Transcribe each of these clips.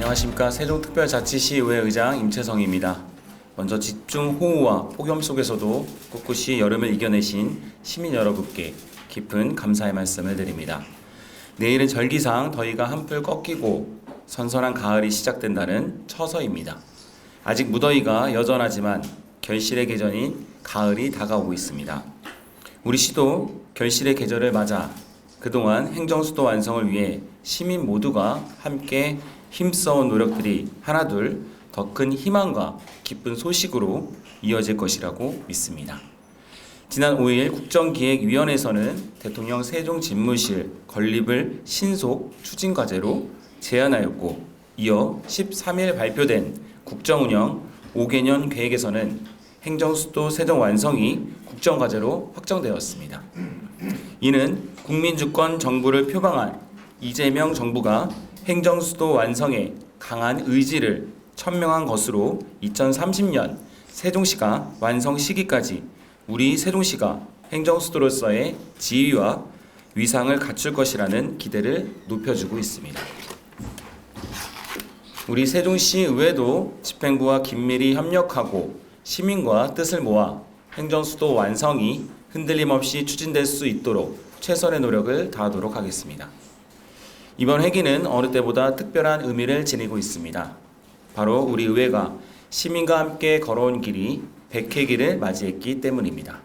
안녕하십니까. 세종특별자치시의회 의장 임채성입니다. 먼저 집중호우와 폭염 속에서도 꿋꿋이 여름을 이겨내신 시민 여러분께 깊은 감사의 말씀을 드립니다. 내일은 절기상 더위가 한풀 꺾이고 선선한 가을이 시작된다는 처서입니다. 아직 무더위가 여전하지만 결실의 계절인 가을이 다가오고 있습니다. 우리 시도 결실의 계절을 맞아 그동안 행정수도 완성을 위해 시민 모두가 함께 힘써온 노력들이 하나둘 더 큰 희망과 기쁜 소식으로 이어질 것이라고 믿습니다. 지난 5일 국정기획위원회에서는 대통령 세종집무실 건립을 신속 추진과제로 제안하였고, 이어 13일 발표된 국정운영 5개년 계획에서는 행정수도 세종 완성이 국정과제로 확정되었습니다. 이는 국민주권 정부를 표방한 이재명 정부가 행정수도 완성에 강한 의지를 천명한 것으로 2030년 세종시가 완성 시기까지 우리 세종시가 행정수도로서의 지위와 위상을 갖출 것이라는 기대를 높여주고 있습니다. 우리 세종시 의회도 집행부와 긴밀히 협력하고 시민과 뜻을 모아 행정수도 완성이 흔들림 없이 추진될 수 있도록 최선의 노력을 다하도록 하겠습니다. 이번 회기는 어느 때보다 특별한 의미를 지니고 있습니다. 바로 우리 의회가 시민과 함께 걸어온 길이 100회기를 맞이했기 때문입니다.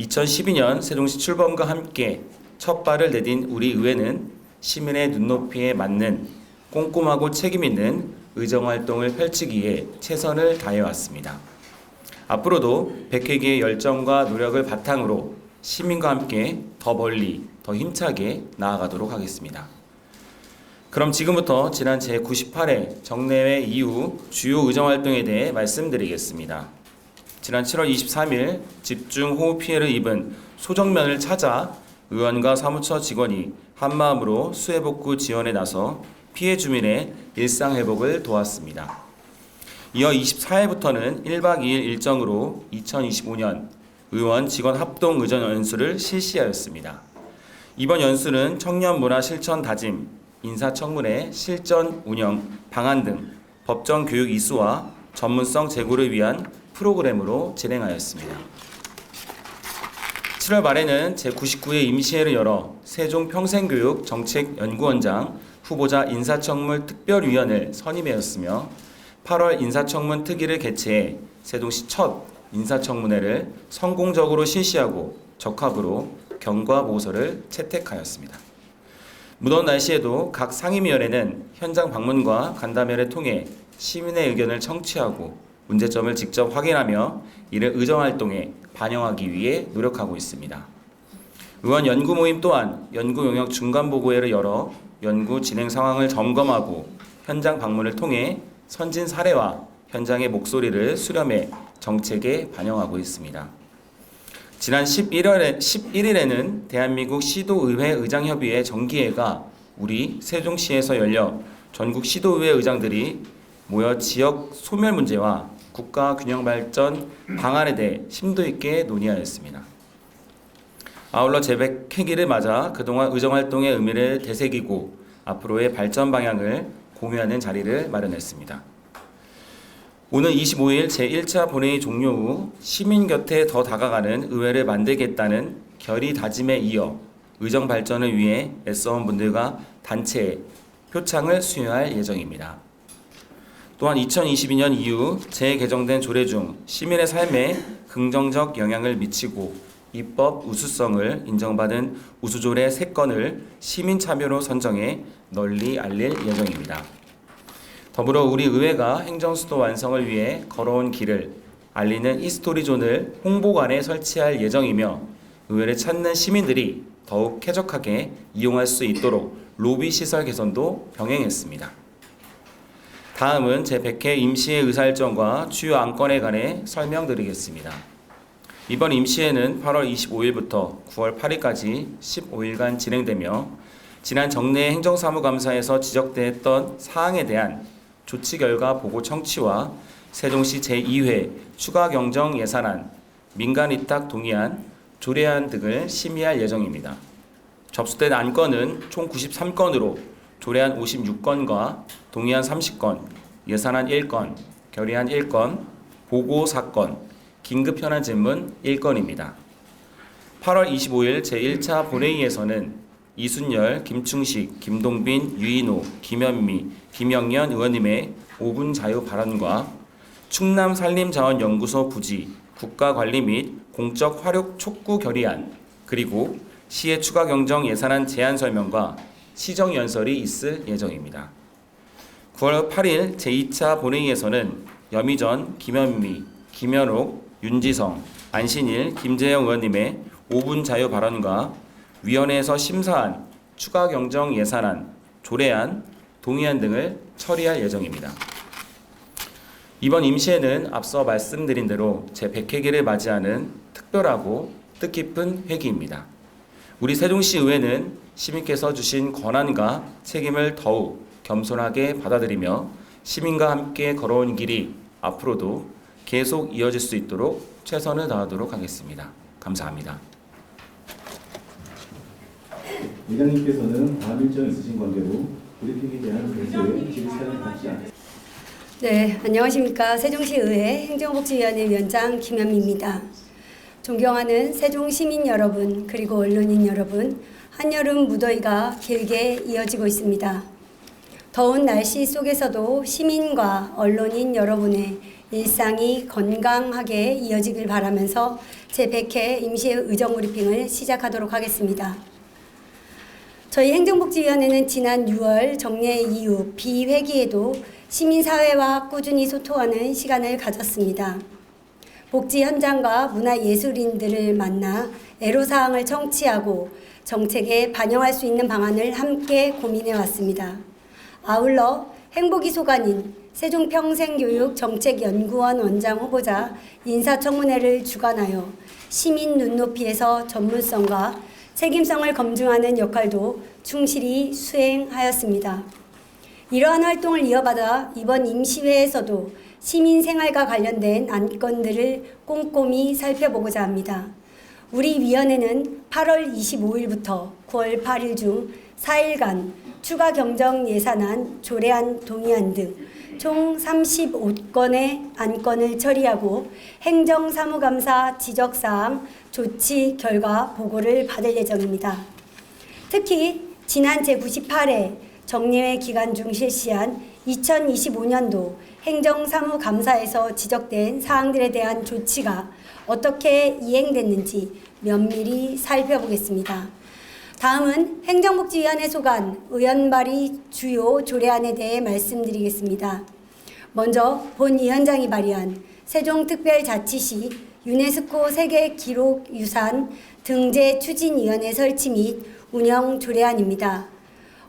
2012년 세종시 출범과 함께 첫 발을 내딘 우리 의회는 시민의 눈높이에 맞는 꼼꼼하고 책임있는 의정활동을 펼치기에 최선을 다해왔습니다. 앞으로도 100회기의 열정과 노력을 바탕으로 시민과 함께 더 멀리, 더 힘차게 나아가도록 하겠습니다. 그럼 지금부터 지난 제98회 정례회 이후 주요 의정활동에 대해 말씀드리겠습니다. 지난 7월 23일 집중호우 피해를 입은 소정면을 찾아 의원과 사무처 직원이 한마음으로 수해복구 지원에 나서 피해 주민의 일상회복을 도왔습니다. 이어 24일부터는 1박 2일 일정으로 2025년 의원 직원 합동 의전 연수를 실시하였습니다. 이번 연수는 청년 문화 실천 다짐, 인사청문회 실전 운영 방안 등 법정 교육 이수와 전문성 제고를 위한 프로그램으로 진행하였습니다. 7월 말에는 제99회 임시회를 열어 세종평생교육 정책연구원장 후보자 인사청문 특별위원을 선임하였으며 8월 인사청문 특위를 개최해 세종시 첫 인사청문회를 성공적으로 실시하고 적합으로 경과 보고서를 채택하였습니다. 무더운 날씨에도 각 상임위원회는 현장 방문과 간담회를 통해 시민의 의견을 청취하고 문제점을 직접 확인하며 이를 의정활동에 반영하기 위해 노력하고 있습니다. 의원 연구 모임 또한 연구 용역 중간보고회를 열어 연구 진행 상황을 점검하고 현장 방문을 통해 선진 사례와 현장의 목소리를 수렴해 정책에 반영하고 있습니다. 지난 11일에는 대한민국 시도의회 의장협의회 정기회가 우리 세종시에서 열려 전국 시도의회 의장들이 모여 지역 소멸 문제와 국가 균형 발전 방안에 대해 심도 있게 논의하였습니다. 아울러 제100회기를 맞아 그동안 의정활동의 의미를 되새기고 앞으로의 발전 방향을 공유하는 자리를 마련했습니다. 오는 25일 제1차 본회의 종료 후 시민 곁에 더 다가가는 의회를 만들겠다는 결의 다짐에 이어 의정 발전을 위해 애써온 분들과 단체에 표창을 수여할 예정입니다. 또한 2022년 이후 재개정된 조례 중 시민의 삶에 긍정적 영향을 미치고 입법 우수성을 인정받은 우수조례 3건을 시민 참여로 선정해 널리 알릴 예정입니다. 더불어 우리 의회가 행정수도 완성을 위해 걸어온 길을 알리는 이스토리존을 홍보관에 설치할 예정이며 의회를 찾는 시민들이 더욱 쾌적하게 이용할 수 있도록 로비 시설 개선도 병행했습니다. 다음은 제100회 임시회 의사일정과 주요 안건에 관해 설명드리겠습니다. 이번 임시회는 8월 25일부터 9월 8일까지 15일간 진행되며 지난 정례 행정사무감사에서 지적됐던 사항에 대한 조치 결과 보고 청취와 세종시 제2회 추가 경정 예산안, 민간 위탁 동의안, 조례안 등을 심의할 예정입니다. 접수된 안건은 총 93건으로 조례안 56건과 동의안 30건, 예산안 1건, 결의안 1건, 보고 4건, 긴급 현안 질문 1건입니다. 8월 25일 제1차 본회의에서는 이순열, 김충식, 김동빈, 유인호, 김현미, 김영현 의원님의 5분 자유 발언과 충남산림자원연구소 부지 국가관리 및 공적 활용 촉구 결의안, 그리고 시의 추가 경정 예산안 제안 설명과 시정 연설이 있을 예정입니다. 9월 8일 제2차 본회의에서는 여미전, 김현미, 김현옥, 윤지성, 안신일, 김재영 의원님의 5분 자유 발언과 위원회에서 심사한 추가 경정 예산안, 조례안, 동의안 등을 처리할 예정입니다. 이번 임시회는 앞서 말씀드린 대로 제100회기를 맞이하는 특별하고 뜻깊은 회기입니다. 우리 세종시의회는 시민께서 주신 권한과 책임을 더욱 겸손하게 받아들이며 시민과 함께 걸어온 길이 앞으로도 계속 이어질 수 있도록 최선을 다하도록 하겠습니다. 감사합니다. 의장님께서는 다음 일정 있으신 관계로 브리핑에 대한 별도의 질의사를 받지 않습니다. 네, 안녕하십니까. 세종시의회 행정복지위원회 위원장 김현미입니다. 존경하는 세종시민 여러분, 그리고 언론인 여러분, 한여름 무더위가 길게 이어지고 있습니다. 더운 날씨 속에서도 시민과 언론인 여러분의 일상이 건강하게 이어지길 바라면서 제100회 임시 의정브리핑을 시작하도록 하겠습니다. 저희 행정복지위원회는 지난 6월 정례 이후 비회기에도 시민사회와 꾸준히 소통하는 시간을 가졌습니다. 복지 현장과 문화예술인들을 만나 애로사항을 청취하고 정책에 반영할 수 있는 방안을 함께 고민해 왔습니다. 아울러 행복이 소관인 세종평생교육정책연구원 원장 후보자 인사청문회를 주관하여 시민 눈높이에서 전문성과 책임성을 검증하는 역할도 충실히 수행하였습니다. 이러한 활동을 이어받아 이번 임시회에서도 시민 생활과 관련된 안건들을 꼼꼼히 살펴보고자 합니다. 우리 위원회는 8월 25일부터 9월 8일 중 4일간 추가 경정 예산안, 조례안, 동의안 등 총 35건의 안건을 처리하고 행정사무감사 지적사항 조치 결과 보고를 받을 예정입니다. 특히 지난 제98회 정례회 기간 중 실시한 2025년도 행정사무감사에서 지적된 사항들에 대한 조치가 어떻게 이행됐는지 면밀히 살펴보겠습니다. 다음은 행정복지위원회 소관 의원 발의 주요 조례안에 대해 말씀드리겠습니다. 먼저 본 위원장이 발의한 세종특별자치시 유네스코 세계기록유산 등재추진위원회 설치 및 운영 조례안입니다.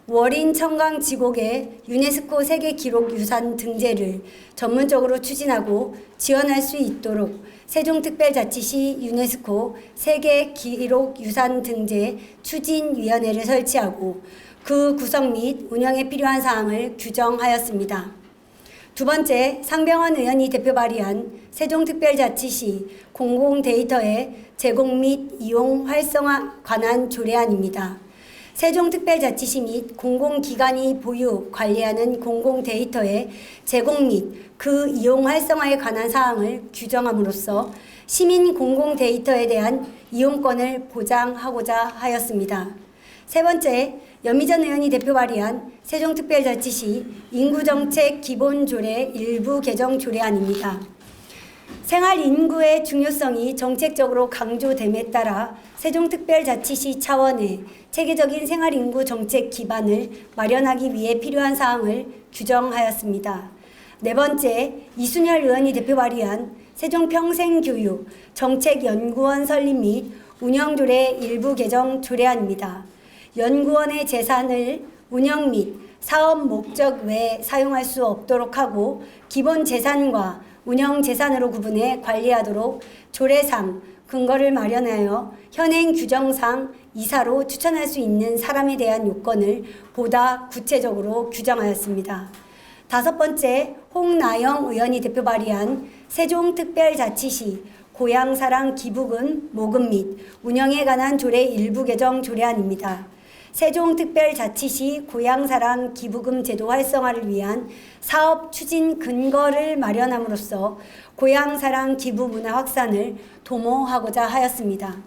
월인 청강지곡의 유네스코 세계기록유산 등재를 전문적으로 추진하고 지원할 수 있도록 세종특별자치시 유네스코 세계기록유산 등재 추진위원회를 설치하고 그 구성 및 운영에 필요한 사항을 규정하였습니다. 두 번째, 상병헌 의원이 대표 발의한 세종특별자치시 공공데이터의 제공 및 이용 활성화 관한 조례안입니다. 세종특별자치시 및 공공기관이 보유, 관리하는 공공데이터의 제공 및 그 이용 활성화에 관한 사항을 규정함으로써 시민 공공데이터에 대한 이용권을 보장하고자 하였습니다. 세 번째, 여미전 의원이 대표 발의한 세종특별자치시 인구정책 기본조례 일부 개정 조례안입니다. 생활인구의 중요성이 정책적으로 강조됨에 따라 세종특별자치시 차원의 체계적인 생활인구 정책 기반을 마련하기 위해 필요한 사항을 규정하였습니다. 네 번째, 이순열 의원이 대표 발의한 세종평생교육 정책연구원 설립 및 운영조례 일부 개정 조례안입니다. 연구원의 재산을 운영 및 사업 목적 외에 사용할 수 없도록 하고 기본 재산과 운영 재산으로 구분해 관리하도록 조례상 근거를 마련하여 현행 규정상 이사로 추천할 수 있는 사람에 대한 요건을 보다 구체적으로 규정하였습니다. 다섯 번째, 홍나영 의원이 대표 발의한 세종특별자치시 고향사랑 기부금 모금 및 운영에 관한 조례 일부 개정 조례안입니다. 세종특별자치시 고향사랑 기부금 제도 활성화를 위한 사업 추진 근거를 마련함으로써 고향사랑 기부 문화 확산을 도모하고자 하였습니다.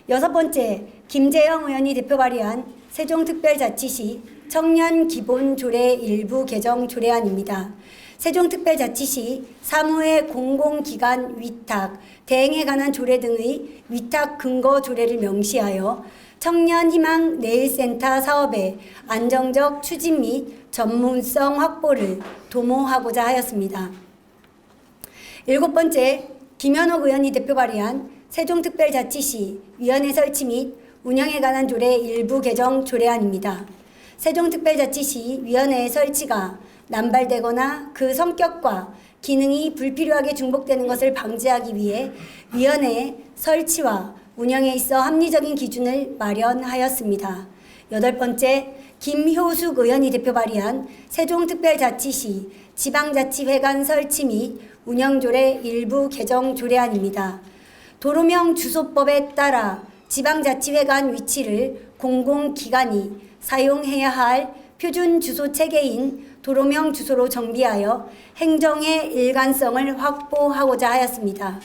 여섯 번째, 김재영 의원이 대표 발의한 세종특별자치시 청년기본조례 일부 개정 조례안입니다. 세종특별자치시 사무의 공공기관 위탁, 대행에 관한 조례 등의 위탁 근거 조례를 명시하여 청년희망 내일센터 사업의 안정적 추진 및 전문성 확보를 도모하고자 하였습니다. 일곱 번째, 김현옥 의원이 대표 발의한 세종특별자치시 위원회 설치 및 운영에 관한 조례 일부 개정 조례안입니다. 세종특별자치시 위원회의 설치가 남발되거나 그 성격과 기능이 불필요하게 중복되는 것을 방지하기 위해 위원회의 설치와 운영에 있어 합리적인 기준을 마련하였습니다. 여덟 번째, 김효숙 의원이 대표 발의한 세종특별자치시 지방자치회관 설치 및 운영조례 일부 개정 조례안입니다. 도로명 주소법에 따라 지방자치회관 위치를 공공기관이 사용해야 할 표준 주소 체계인 도로명 주소로 정비하여 행정의 일관성을 확보하고자 하였습니다.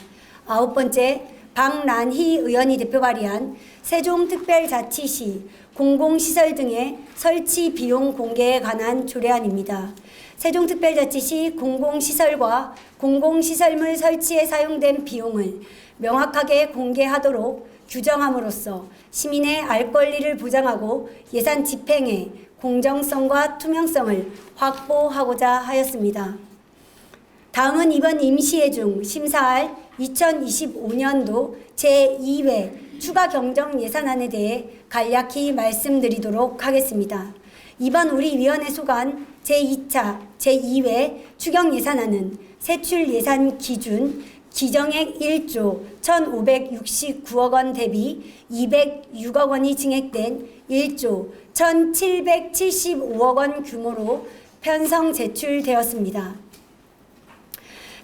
아홉 번째, 박란희 의원이 대표 발의한 세종특별자치시 공공시설 등의 설치 비용 공개에 관한 조례안입니다. 세종특별자치시 공공시설과 공공시설물 설치에 사용된 비용을 명확하게 공개하도록 규정함으로써 시민의 알 권리를 보장하고 예산 집행의 공정성과 투명성을 확보하고자 하였습니다. 다음은 이번 임시회 중 심사할 2025년도 제2회 추가 경정 예산안에 대해 간략히 말씀드리도록 하겠습니다. 이번 우리 위원회 소관 제2차 제2회 추경 예산안은 세출 예산 기준 기정액 1조 1,569억 원 대비 206억 원이 증액된 1조 1,775억 원 규모로 편성 제출되었습니다.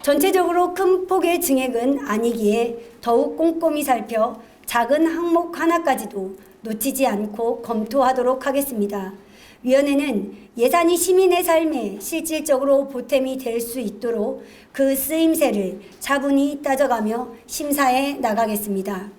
전체적으로 큰 폭의 증액은 아니기에 더욱 꼼꼼히 살펴 작은 항목 하나까지도 놓치지 않고 검토하도록 하겠습니다. 위원회는 예산이 시민의 삶에 실질적으로 보탬이 될 수 있도록 그 쓰임새를 차분히 따져가며 심사해 나가겠습니다.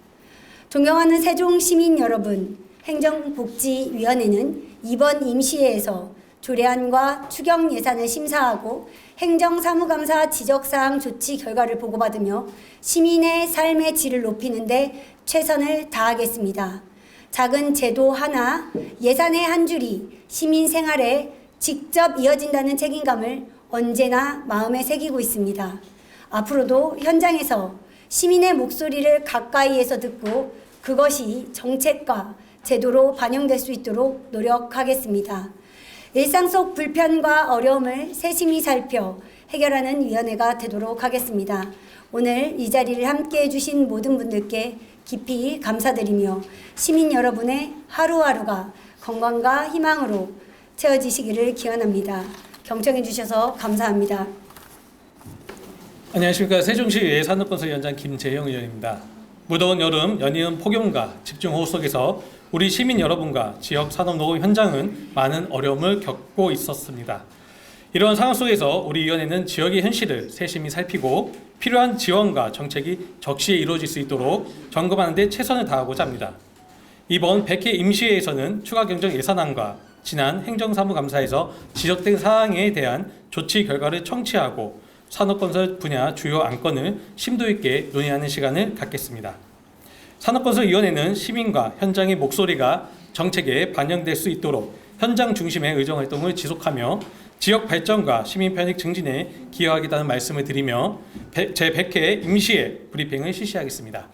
존경하는 세종 시민 여러분, 행정복지위원회는 이번 임시회에서 조례안과 추경 예산을 심사하고 행정사무감사 지적사항 조치 결과를 보고받으며 시민의 삶의 질을 높이는 데 최선을 다하겠습니다. 작은 제도 하나, 예산의 한 줄이 시민 생활에 직접 이어진다는 책임감을 언제나 마음에 새기고 있습니다. 앞으로도 현장에서 시민의 목소리를 가까이에서 듣고 그것이 정책과 제도로 반영될 수 있도록 노력하겠습니다. 일상 속 불편과 어려움을 세심히 살펴 해결하는 위원회가 되도록 하겠습니다. 오늘 이 자리를 함께 해주신 모든 분들께 깊이 감사드리며 시민 여러분의 하루하루가 건강과 희망으로 채워지시기를 기원합니다. 경청해 주셔서 감사합니다. 안녕하십니까. 세종시 산업건설위원장 김재영 의원입니다. 무더운 여름 연이은 폭염과 집중호우 속에서 우리 시민 여러분과 지역 산업노동 현장은 많은 어려움을 겪고 있었습니다. 이런 상황 속에서 우리 위원회는 지역의 현실을 세심히 살피고 필요한 지원과 정책이 적시에 이루어질 수 있도록 점검하는 데 최선을 다하고자 합니다. 이번 100회 임시회에서는 추가 경정 예산안과 지난 행정사무감사에서 지적된 사항에 대한 조치 결과를 청취하고 산업건설 분야 주요 안건을 심도 있게 논의하는 시간을 갖겠습니다. 산업건설위원회는 시민과 현장의 목소리가 정책에 반영될 수 있도록 현장 중심의 의정활동을 지속하며 지역 발전과 시민 편익 증진에 기여하겠다는 말씀을 드리며 제100회 임시회 브리핑을 실시하겠습니다.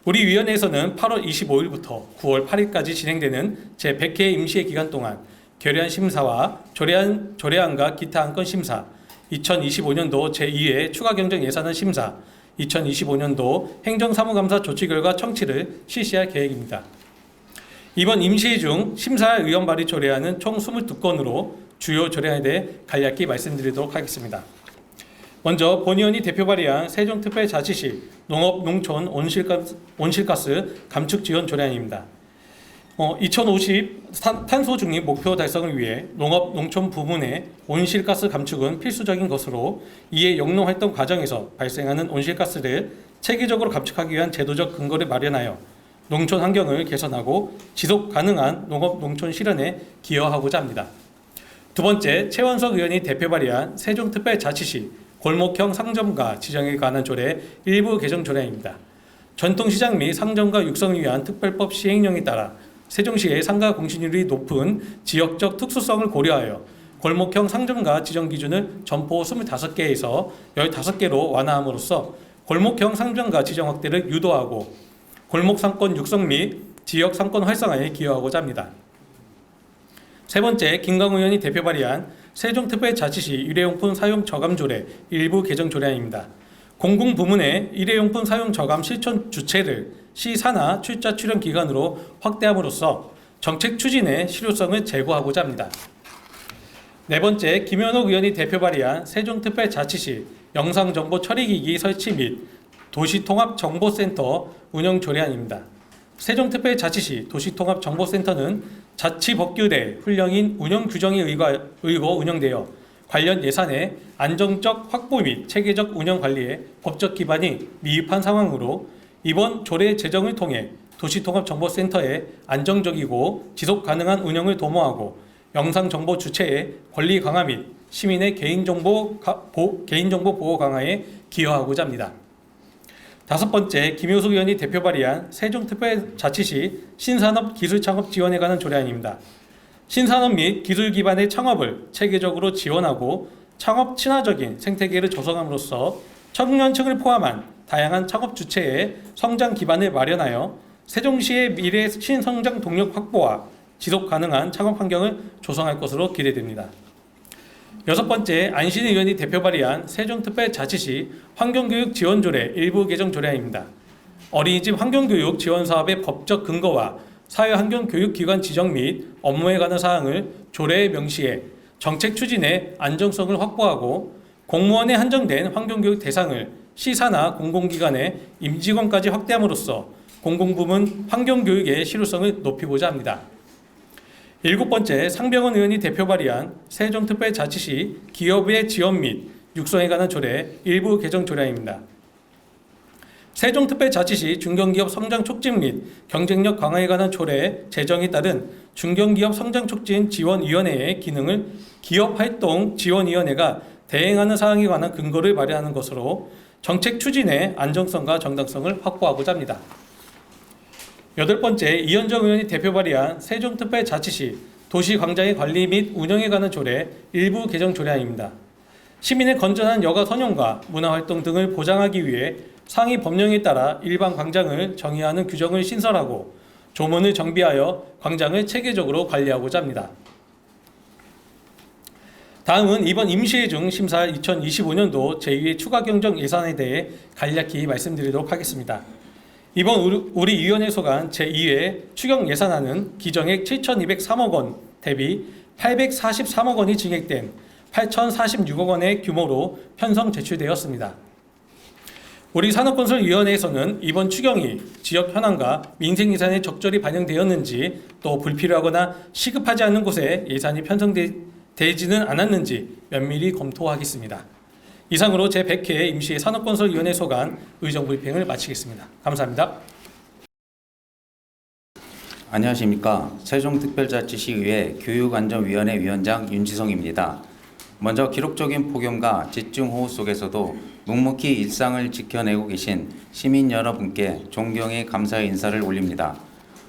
우리 위원회에서는 8월 25일부터 9월 8일까지 진행되는 제100회 임시회 기간 동안 결의안 심사와 조례안과 기타 안건 심사, 2025년도 제2회 추가 경정 예산안 심사, 2025년도 행정사무감사 조치 결과 청취를 실시할 계획입니다. 이번 임시회 중 심사할 의원 발의 조례안은 총 22건으로 주요 조례안에 대해 간략히 말씀드리도록 하겠습니다. 먼저 본 의원이 대표 발의한 세종특별자치시 농업, 농촌, 온실가스 감축 지원 조례안입니다. 2050 탄소 중립 목표 달성을 위해 농업, 농촌 부문의 온실가스 감축은 필수적인 것으로 이에 영농 활동 과정에서 발생하는 온실가스를 체계적으로 감축하기 위한 제도적 근거를 마련하여 농촌 환경을 개선하고 지속 가능한 농업, 농촌 실현에 기여하고자 합니다. 두 번째, 최원석 의원이 대표 발의한 세종특별자치시 골목형 상점가 지정에 관한 조례 일부 개정 조례입니다. 전통시장 및 상점가 육성을 위한 특별법 시행령에 따라 세종시의 상가 공시률이 높은 지역적 특수성을 고려하여 골목형 상점가 지정 기준을 점포 25개에서 15개로 완화함으로써 골목형 상점가 지정 확대를 유도하고 골목 상권 육성 및 지역 상권 활성화에 기여하고자 합니다. 세 번째, 김강우 의원이 대표 발의한 세종특별자치시 일회용품 사용 저감 조례 일부 개정 조례안입니다. 공공부문의 일회용품 사용 저감 실천 주체를 시 산하 출자 출연 기관으로 확대함으로써 정책 추진의 실효성을 제고하고자 합니다. 네 번째, 김현옥 의원이 대표 발의한 세종특별자치시 영상정보 처리기기 설치 및 도시통합정보센터 운영 조례안입니다. 세종특별자치시 도시통합정보센터는 자치법규 내 훈령인 운영 규정에 의거 운영되어 관련 예산의 안정적 확보 및 체계적 운영 관리에 법적 기반이 미흡한 상황으로 이번 조례 제정을 통해 도시통합정보센터의 안정적이고 지속 가능한 운영을 도모하고 영상정보 주체의 권리 강화 및 시민의 개인정보 보호 강화에 기여하고자 합니다. 다섯 번째, 김효숙 의원이 대표 발의한 세종특별자치시 신산업 기술창업 지원에 관한 조례안입니다. 신산업 및 기술 기반의 창업을 체계적으로 지원하고 창업 친화적인 생태계를 조성함으로써 청년층을 포함한 다양한 창업 주체의 성장 기반을 마련하여 세종시의 미래 신성장 동력 확보와 지속 가능한 창업 환경을 조성할 것으로 기대됩니다. 여섯 번째, 안신 의원이 대표 발의한 세종특별자치시 환경교육 지원조례 일부 개정 조례안입니다. 어린이집 환경교육 지원 사업의 법적 근거와 사회환경교육기관 지정 및 업무에 관한 사항을 조례에 명시해 정책 추진의 안정성을 확보하고 공무원에 한정된 환경교육 대상을 시사나 공공기관의 임직원까지 확대함으로써 공공부문 환경교육의 실효성을 높이고자 합니다. 일곱 번째, 상병원 의원이 대표 발의한 세종특별자치시 기업의 지원 및 육성에 관한 조례 일부 개정 조례입니다. 세종특별자치시 중견기업 성장 촉진 및 경쟁력 강화에 관한 조례 제정에 따른 중견기업 성장 촉진 지원위원회의 기능을 기업활동지원위원회가 대행하는 사항에 관한 근거를 마련하는 것으로 정책 추진의 안정성과 정당성을 확보하고자 합니다. 여덟 번째, 이현정 의원이 대표 발의한 세종특별자치시 도시광장의 관리 및 운영에 관한 조례 일부 개정 조례안입니다. 시민의 건전한 여가 선용과 문화활동 등을 보장하기 위해 상위 법령에 따라 일반 광장을 정의하는 규정을 신설하고 조문을 정비하여 광장을 체계적으로 관리하고자 합니다. 다음은 이번 임시회 중 심사할 2025년도 제2회 추가 경정 예산에 대해 간략히 말씀드리도록 하겠습니다. 이번 우리 위원회 소관 제2회 추경 예산안은 기정액 7,203억 원 대비 843억 원이 증액된 8,046억 원의 규모로 편성 제출되었습니다. 우리 산업건설위원회에서는 이번 추경이 지역 현안과 민생 예산에 적절히 반영되었는지 또 불필요하거나 시급하지 않은 곳에 예산이 편성되지는 않았는지 면밀히 검토하겠습니다. 이상으로 제100회 임시 산업건설위원회 소관 의정브리핑을 마치겠습니다. 감사합니다. 안녕하십니까. 세종특별자치시의회 교육안전위원회 위원장 윤지성입니다. 먼저 기록적인 폭염과 집중호우 속에서도 묵묵히 일상을 지켜내고 계신 시민 여러분께 존경의 감사의 인사를 올립니다.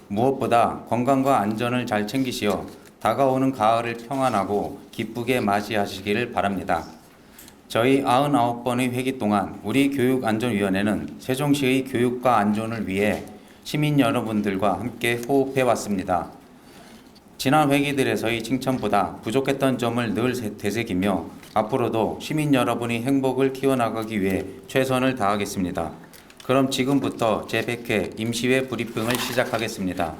무엇보다 건강과 안전을 잘 챙기시어 다가오는 가을을 평안하고 기쁘게 맞이하시기를 바랍니다. 저희 99번의 회기 동안 우리 교육안전위원회는 세종시의 교육과 안전을 위해 시민 여러분들과 함께 호흡해왔습니다. 지난 회기들에서의 칭찬보다 부족했던 점을 늘 되새기며 앞으로도 시민 여러분의 행복을 키워나가기 위해 최선을 다하겠습니다. 그럼 지금부터 제100회 임시회 브리핑을 시작하겠습니다.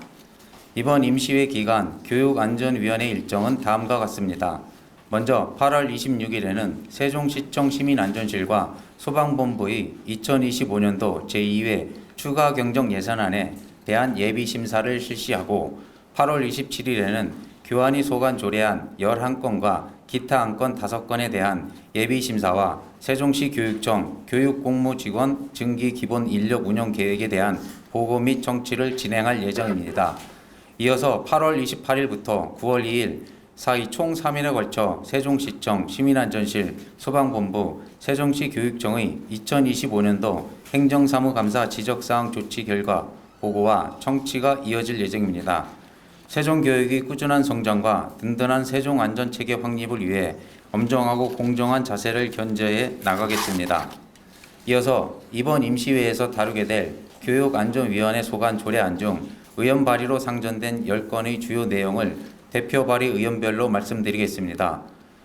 이번 임시회 기간 교육안전위원회 일정은 다음과 같습니다. 먼저 8월 26일에는 세종시청 시민안전실과 소방본부의 2025년도 제2회 추가 경정 예산안에 대한 예비심사를 실시하고 8월 27일에는 교환이 소관 조례안 11건과 기타 안건 5건에 대한 예비심사와 세종시 교육청 교육공무직원 증기 기본 인력 운영 계획에 대한 보고 및 청취를 진행할 예정입니다. 이어서 8월 28일부터 9월 2일 사이 총 3일에 걸쳐 세종시청 시민안전실 소방본부 세종시 교육청의 2025년도 행정사무감사 지적사항 조치 결과 보고와 청취가 이어질 예정입니다. 세종교육의 꾸준한 성장과 든든한 세종안전체계 확립을 위해 엄정하고 공정한 자세를 견제해 나가겠습니다. 이어서 이번 임시회에서 다루게 될 교육안전위원회 소관 조례안 중 의원 발의로 상정된 10건의 주요 내용을 대표 발의 의원별로 말씀드리겠습니다.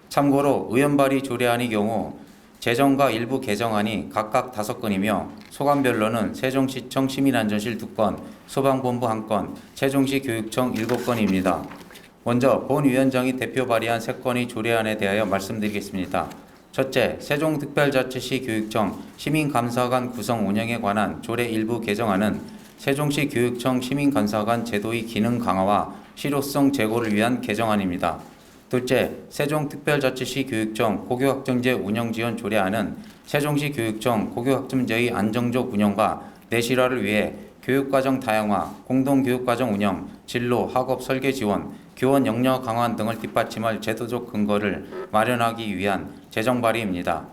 참고로 의원 발의 조례안의 경우 제정과 일부 개정안이 각각 5건이며 소관별로는 세종시청 시민안전실 2건, 소방본부 1건, 세종시 교육청 7건입니다. 먼저 본 위원장이 대표 발의한 3건의 조례안에 대하여 말씀드리겠습니다. 첫째, 세종특별자치시 교육청 시민감사관 구성 운영에 관한 조례 일부 개정안은 세종시 교육청 시민감사관 제도의 기능 강화와 실효성 제고를 위한 개정안입니다. 둘째, 세종특별자치시 교육청 고교학점제 운영지원 조례안은 세종시 교육청 고교학점제의 안정적 운영과 내실화를 위해 교육과정 다양화, 공동교육과정 운영, 진로, 학업 설계 지원, 교원 역량 강화 등을 뒷받침할 제도적 근거를 마련하기 위한 제정 발의입니다.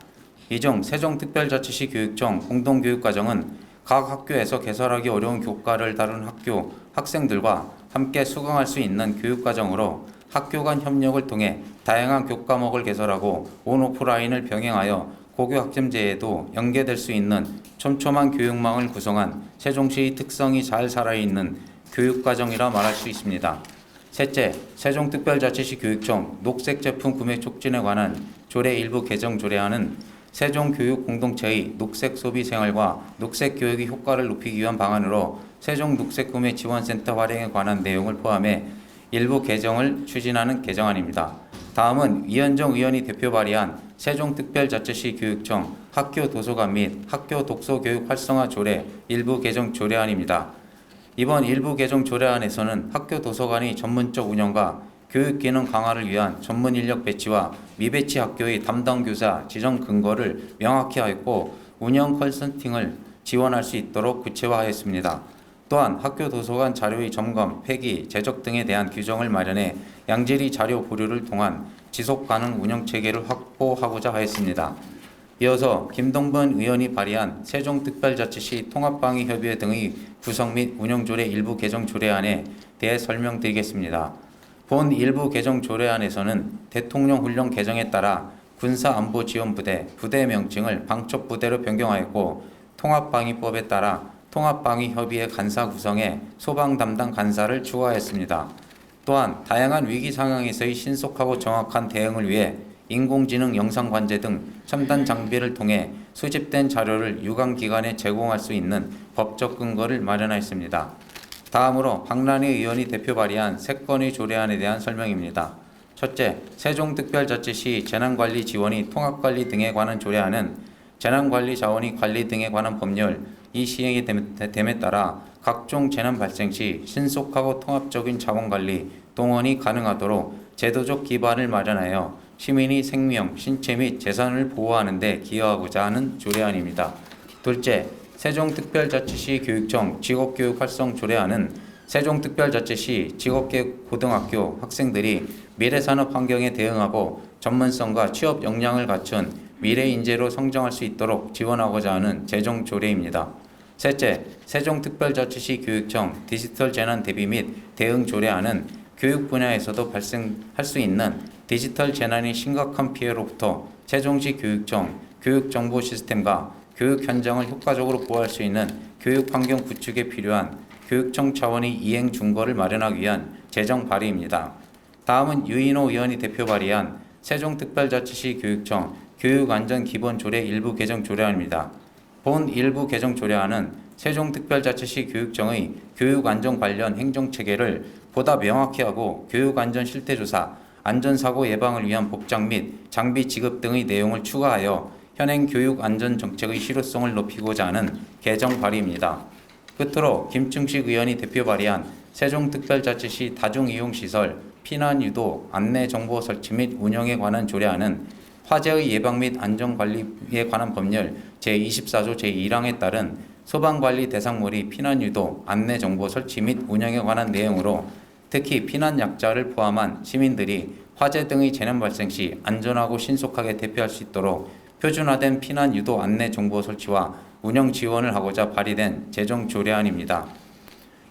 이 중 세종특별자치시 교육청 공동교육과정은 각 학교에서 개설하기 어려운 교과를 다룬 학교, 학생들과 함께 수강할 수 있는 교육과정으로 학교 간 협력을 통해 다양한 교과목을 개설하고 온오프라인을 병행하여 고교학점제에도 연계될 수 있는 촘촘한 교육망을 구성한 세종시의 특성이 잘 살아있는 교육과정이라 말할 수 있습니다. 셋째, 세종특별자치시 교육청 녹색제품 구매 촉진에 관한 조례 일부 개정 조례안은 세종교육공동체의 녹색 소비 생활과 녹색 교육의 효과를 높이기 위한 방안으로 세종녹색구매 지원센터 활용에 관한 내용을 포함해 일부 개정을 추진하는 개정안입니다. 다음은 이현정 의원이 대표 발의한 세종특별자치시 교육청 학교 도서관 및 학교 독서교육 활성화 조례 일부 개정 조례안입니다. 이번 일부 개정 조례안에서는 학교 도서관의 전문적 운영과 교육 기능 강화를 위한 전문 인력 배치와 미배치 학교의 담당 교사 지정 근거를 명확히 하였고 운영 컨설팅을 지원할 수 있도록 구체화하였습니다. 또한 학교 도서관 자료의 점검, 폐기, 제적 등에 대한 규정을 마련해 양질의 자료 보류를 통한 지속 가능 운영 체계를 확보하고자 하였습니다. 이어서 김동번 의원이 발의한 세종특별자치시 통합방위협의회 등의 구성 및 운영조례 일부 개정 조례안에 대해 설명드리겠습니다. 본 일부 개정 조례안에서는 대통령 훈령 개정에 따라 군사안보지원부대, 부대 명칭을 방첩부대로 변경하였고 통합방위법에 따라 통합방위협의회 간사 구성에 소방 담당 간사를 추가하였습니다. 또한 다양한 위기 상황에서의 신속하고 정확한 대응을 위해 인공지능 영상관제 등 첨단 장비를 통해 수집된 자료를 유관기관에 제공할 수 있는 법적 근거를 마련하였습니다. 다음으로 박란희 의원이 대표 발의한 3건의 조례안에 대한 설명입니다. 첫째, 세종특별자치시 재난관리 지원이 통합관리 등에 관한 조례안은 재난관리 자원이 관리 등에 관한 법률, 이 시행이 됨에 따라 각종 재난 발생 시 신속하고 통합적인 자원관리, 동원이 가능하도록 제도적 기반을 마련하여 시민의 생명, 신체 및 재산을 보호하는 데 기여하고자 하는 조례안입니다. 둘째, 세종특별자치시 교육청 직업교육 활성 조례안은 세종특별자치시 직업교육 고등학교 학생들이 미래산업 환경에 대응하고 전문성과 취업 역량을 갖춘 미래 인재로 성장할 수 있도록 지원하고자 하는 제정 조례입니다. 셋째, 세종특별자치시 교육청 디지털 재난 대비 및 대응 조례안은 교육 분야에서도 발생할 수 있는 디지털 재난이 심각한 피해로부터 세종시 교육청 교육정보 시스템과 교육 현장을 효과적으로 보호할 수 있는 교육 환경 구축에 필요한 교육청 차원의 이행 준거를 마련하기 위한 제정 발의입니다. 다음은 유인호 의원이 대표 발의한 세종특별자치시 교육청 교육안전기본조례 일부 개정 조례안입니다. 본 일부 개정 조례안은 세종특별자치시 교육청의 교육안전 관련 행정체계를 보다 명확히 하고 교육안전 실태조사, 안전사고 예방을 위한 복장 및 장비 지급 등의 내용을 추가하여 현행 교육안전정책의 실효성을 높이고자 하는 개정 발의입니다. 끝으로 김충식 의원이 대표 발의한 세종특별자치시 다중이용시설 피난유도 안내정보 설치 및 운영에 관한 조례안은 화재의 예방 및 안전관리에 관한 법률 제24조 제1항에 따른 소방관리 대상물이 피난유도 안내정보 설치 및 운영에 관한 내용으로 특히 피난약자를 포함한 시민들이 화재 등의 재난 발생 시 안전하고 신속하게 대피할 수 있도록 표준화된 피난유도 안내정보 설치와 운영 지원을 하고자 발의된 재정조례안입니다.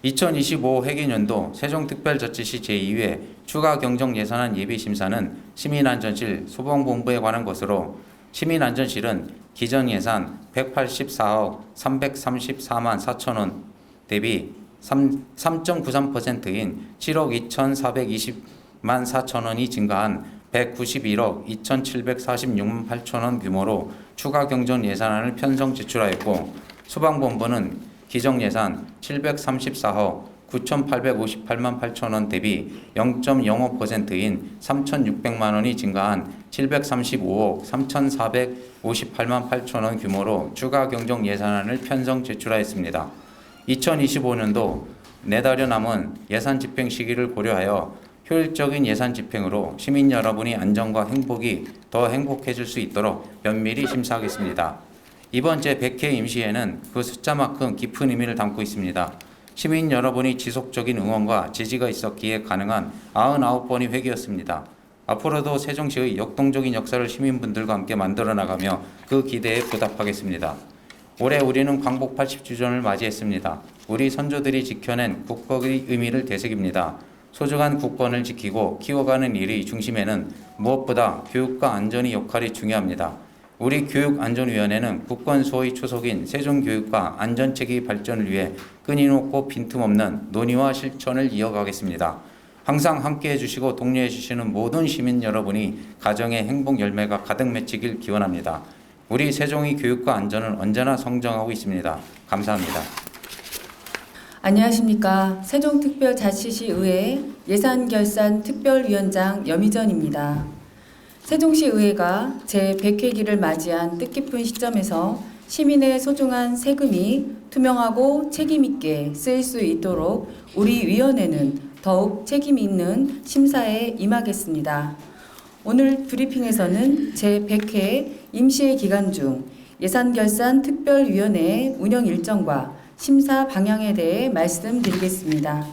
2025 회계연도 세종특별자치시 제2회 추가 경정 예산안 예비심사는 시민안전실 소방본부에 관한 것으로 시민안전실은 기존 예산 184억 334만 4천원 대비 3.93%인 7억 2,420만 4천원이 증가한 191억 2,746만 8천원 규모로 추가 경정 예산안을 편성 제출하였고, 소방본부는 기정 예산 734억 9,858만 8천원 대비 0.05%인 3,600만 원이 증가한 735억 3,458만 8천원 규모로 추가 경정 예산안을 편성 제출하였습니다. 2025년도 내달여 남은 예산 집행 시기를 고려하여 효율적인 예산 집행으로 시민 여러분이 안전과 행복이 더 행복해질 수 있도록 면밀히 심사하겠습니다. 이번 제100회 임시회는 그 숫자만큼 깊은 의미를 담고 있습니다. 시민 여러분이 지속적인 응원과 지지가 있었기에 가능한 99번의 회기였습니다. 앞으로도 세종시의 역동적인 역사를 시민분들과 함께 만들어 나가며 그 기대에 보답하겠습니다. 올해 우리는 광복 80주년을 맞이했습니다. 우리 선조들이 지켜낸 국법의 의미를 되새깁니다. 소중한 국권을 지키고 키워가는 일의 중심에는 무엇보다 교육과 안전의 역할이 중요합니다. 우리 교육안전위원회는 국권수호의 초석인 세종교육과 안전체계 발전을 위해 끊임없고 빈틈없는 논의와 실천을 이어가겠습니다. 항상 함께해 주시고 독려해 주시는 모든 시민 여러분이 가정의 행복 열매가 가득 맺히길 기원합니다. 우리 세종의 교육과 안전은 언제나 성장하고 있습니다. 감사합니다. 안녕하십니까. 세종특별자치시 의회 예산결산특별위원장 염희전입니다. 세종시 의회가 제100회기를 맞이한 뜻깊은 시점에서 시민의 소중한 세금이 투명하고 책임있게 쓰일 수 있도록 우리 위원회는 더욱 책임있는 심사에 임하겠습니다. 오늘 브리핑에서는 제100회 임시회 기간 중 예산결산특별위원회의 운영 일정과 심사 방향에 대해 말씀드리겠습니다.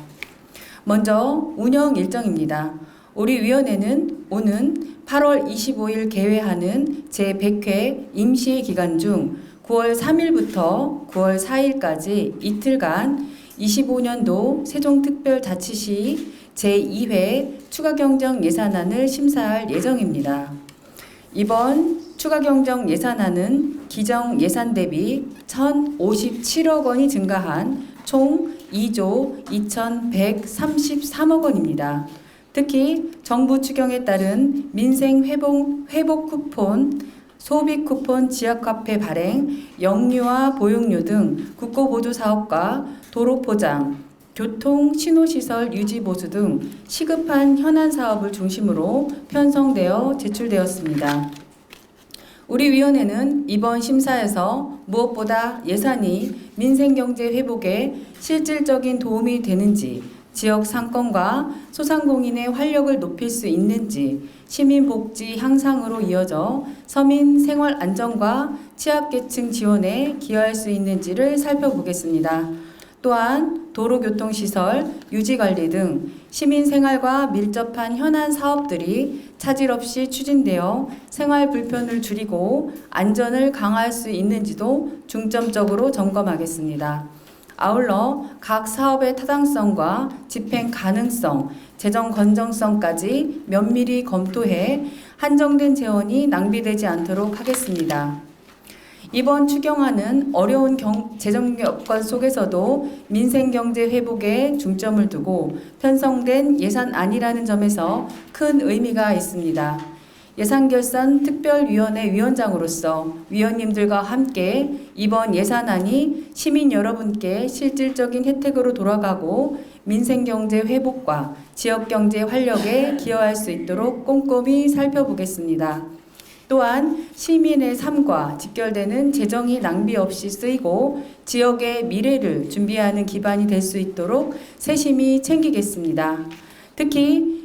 먼저 운영 일정입니다. 우리 위원회는 오는 8월 25일 개회하는 제100회 임시회 기간 중 9월 3일부터 9월 4일까지 이틀간 25년도 세종특별자치시 제2회 추가경정 예산안을 심사할 예정입니다. 이번 추가경정 예산안은 기정 예산 대비 1,057억 원이 증가한 총 2조 2,133억 원입니다. 특히 정부 추경에 따른 민생 회복 쿠폰, 소비 쿠폰 지역화폐 발행, 영유아 보육료 등 국고보조 사업과 도로 포장, 교통 신호시설 유지 보수 등 시급한 현안 사업을 중심으로 편성되어 제출되었습니다. 우리 위원회는 이번 심사에서 무엇보다 예산이 민생경제 회복에 실질적인 도움이 되는지, 지역 상권과 소상공인의 활력을 높일 수 있는지, 시민 복지 향상으로 이어져 서민 생활 안정과 취약계층 지원에 기여할 수 있는지를 살펴보겠습니다. 또한 도로교통시설, 유지관리 등 시민 생활과 밀접한 현안 사업들이 차질 없이 추진되어 생활 불편을 줄이고 안전을 강화할 수 있는지도 중점적으로 점검하겠습니다. 아울러 각 사업의 타당성과 집행 가능성, 재정 건전성까지 면밀히 검토해 한정된 재원이 낭비되지 않도록 하겠습니다. 이번 추경안은 어려운 재정 여건 속에서도 민생경제 회복에 중점을 두고 편성된 예산안이라는 점에서 큰 의미가 있습니다. 예산결산특별위원회 위원장으로서 위원님들과 함께 이번 예산안이 시민 여러분께 실질적인 혜택으로 돌아가고 민생경제 회복과 지역경제 활력에 기여할 수 있도록 꼼꼼히 살펴보겠습니다. 또한 시민의 삶과 직결되는 재정이 낭비 없이 쓰이고 지역의 미래를 준비하는 기반이 될 수 있도록 세심히 챙기겠습니다. 특히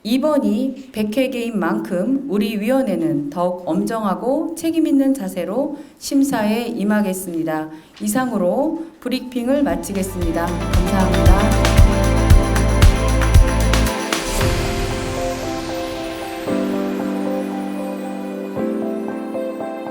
이번이 100회계인 만큼 우리 위원회는 더욱 엄정하고 책임있는 자세로 심사에 임하겠습니다. 이상으로 브리핑을 마치겠습니다. 감사합니다.